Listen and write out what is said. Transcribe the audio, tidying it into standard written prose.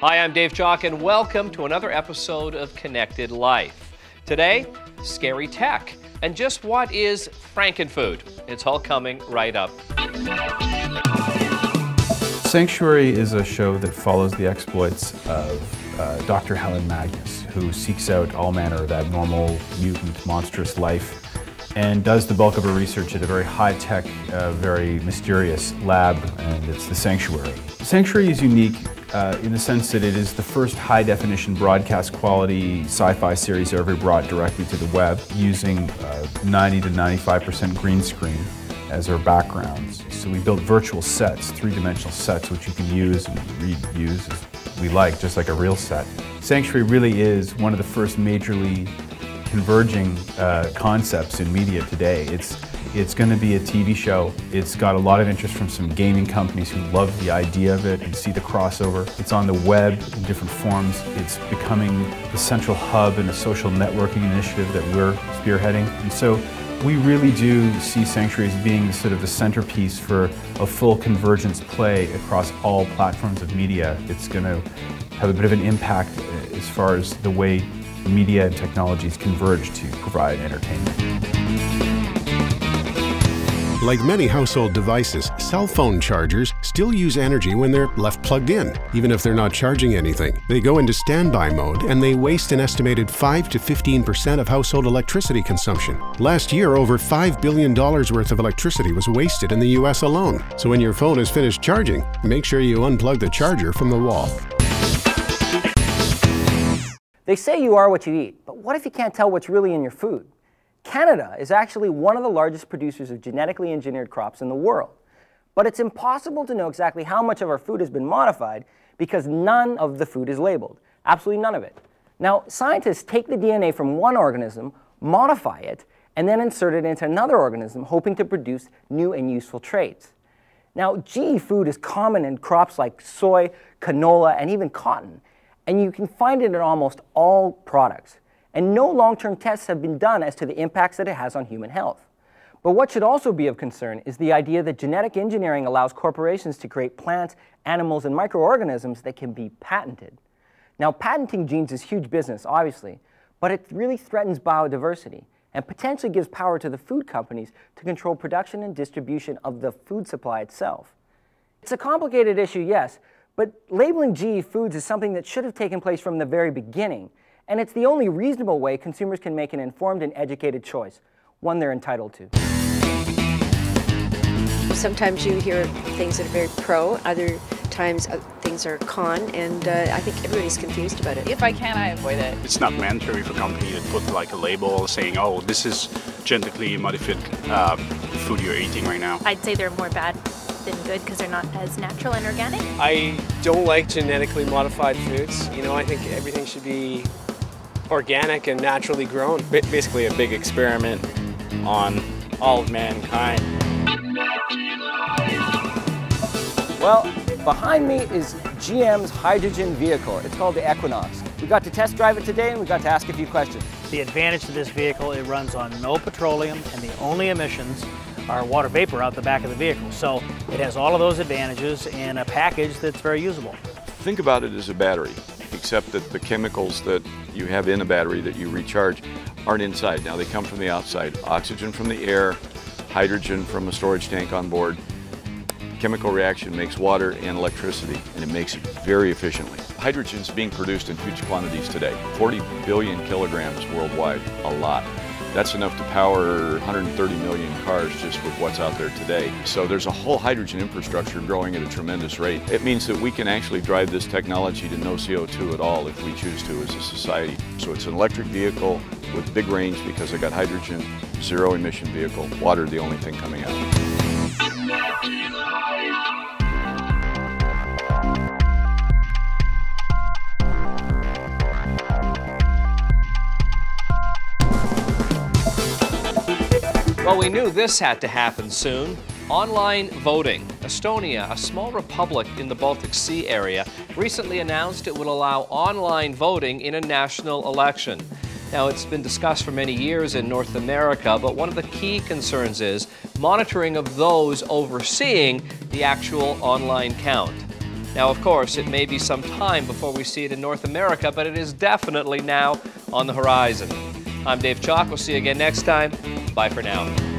Hi, I'm Dave Jock, and welcome to another episode of Connected Life. Today, scary tech, and just what is Frankenfood? It's all coming right up. Sanctuary is a show that follows the exploits of Dr. Helen Magnus, who seeks out all manner of abnormal, mutant, monstrous life and does the bulk of her research at a very high-tech, very mysterious lab, and it's the Sanctuary. Sanctuary is unique in the sense that it is the first high-definition broadcast quality sci-fi series ever brought directly to the web using 90 to 95% green screen as our backgrounds. So we built virtual sets, three-dimensional sets, which you can use and reuse as we like, just like a real set. Sanctuary really is one of the first majorly converging concepts in media today. It's going to be a TV show. It's got a lot of interest from some gaming companies who love the idea of it and see the crossover. It's on the web in different forms. It's becoming the central hub in a social networking initiative that we're spearheading. And so we really do see Sanctuary as being sort of the centerpiece for a full convergence play across all platforms of media. It's going to have a bit of an impact as far as the way media and technologies converge to provide entertainment. Like many household devices, cell phone chargers still use energy when they're left plugged in, even if they're not charging anything. They go into standby mode and they waste an estimated 5 to 15% of household electricity consumption. Last year, over $5 billion worth of electricity was wasted in the US alone. So when your phone is finished charging, make sure you unplug the charger from the wall. They say you are what you eat, but what if you can't tell what's really in your food? Canada is actually one of the largest producers of genetically engineered crops in the world. But it's impossible to know exactly how much of our food has been modified because none of the food is labeled. Absolutely none of it. Now, scientists take the DNA from one organism, modify it, and then insert it into another organism, hoping to produce new and useful traits. Now, GE food is common in crops like soy, canola, and even cotton, and you can find it in almost all products. And no long-term tests have been done as to the impacts that it has on human health. But what should also be of concern is the idea that genetic engineering allows corporations to create plants, animals, and microorganisms that can be patented. Now, patenting genes is huge business, obviously, but it really threatens biodiversity and potentially gives power to the food companies to control production and distribution of the food supply itself. It's a complicated issue, yes, but labeling GE foods is something that should have taken place from the very beginning, and it's the only reasonable way consumers can make an informed and educated choice, one they're entitled to. Sometimes you hear things that are very pro, other times things are con, and I think everybody's confused about it. If I can, I avoid it. It's not mandatory for companies to put like a label saying, oh, this is genetically modified food you're eating right now. I'd say they're more bad than good because they're not as natural and organic. I don't like genetically modified foods. You know, I think everything should be organic and naturally grown. Basically a big experiment on all of mankind. Well, behind me is GM's hydrogen vehicle. It's called the Equinox. We got to test drive it today and we got to ask a few questions. The advantage to this vehicle, it runs on no petroleum and the only emissions are water vapor out the back of the vehicle. So it has all of those advantages in a package that's very usable. Think about it as a battery, except that the chemicals that you have in a battery that you recharge aren't inside. Now they come from the outside. Oxygen from the air, hydrogen from a storage tank on board. Chemical reaction makes water and electricity, and it makes it very efficiently. Hydrogen is being produced in huge quantities today, 40 billion kilograms worldwide, a lot. That's enough to power 130 million cars just with what's out there today. So there's a whole hydrogen infrastructure growing at a tremendous rate. It means that we can actually drive this technology to no CO2 at all if we choose to as a society. So it's an electric vehicle with big range because it got hydrogen, zero emission vehicle, water the only thing coming out. Well, we knew this had to happen soon. Online voting. Estonia, a small republic in the Baltic Sea area, recently announced it would allow online voting in a national election. Now, it's been discussed for many years in North America, but one of the key concerns is monitoring of those overseeing the actual online count. Now, of course, it may be some time before we see it in North America, but it is definitely now on the horizon. I'm Dave Chalk. We'll see you again next time. Bye for now.